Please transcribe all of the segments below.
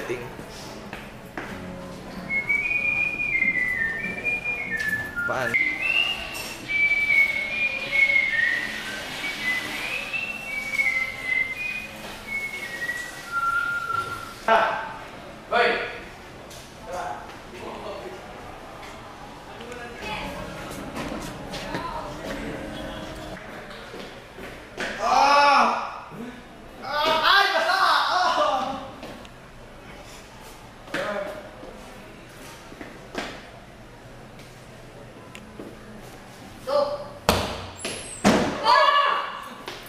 Ting. Paano? Hoy!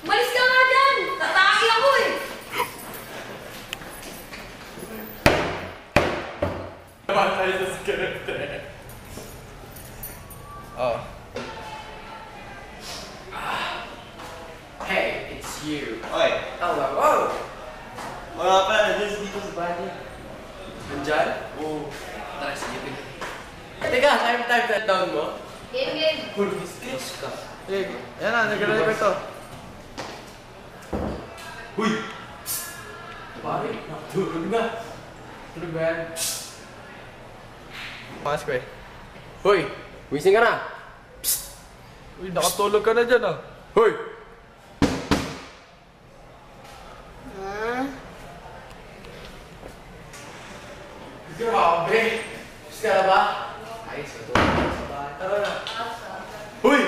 Malis ka nga dyan! Tataki ako eh! Naman tayo sa script eh. Oh. Hey, it's you. Oy, Oh, wow! mga pa, nandiyan dito sa bahay niya. Nandyan? Oo. Tara, sige. Teka, time that down mo? Game. Puro biscuits ka. Eh, yan na, nag-record to. Huy! Pare, natulog na. Tulog ba yan? Mas ko eh. Hoy! Wising ka na! Uy, nakatulog ka na dyan ah. Hoy! Grabe! Gusto ka na ba? Ayos, matulog ka sa bahay. Tara na. Hoy!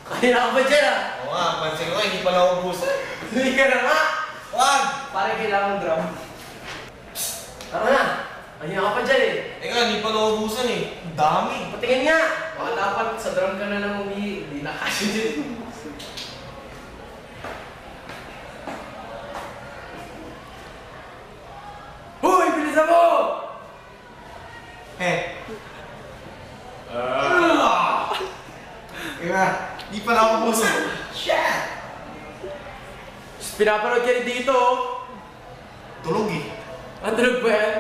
Kanina ka ba dyan ah? Oo nga, pansin ko, hindi pa naubusan. Hindi ka na nga! Wag! Parang kailangan drum. Tara na! Kanina ka pa dyan eh. Teka, hindi pa naubusan eh. Ang dami. Patingin nga! Baka dapat sa drum ka na lang umihi. Hindi na kasi dyan. Hoy! Bilisan mo! Eh. Teka, hindi pa naubusan. Shit! Pinapanood ka rin dito. Tulog eh. Ang tulog ba yan?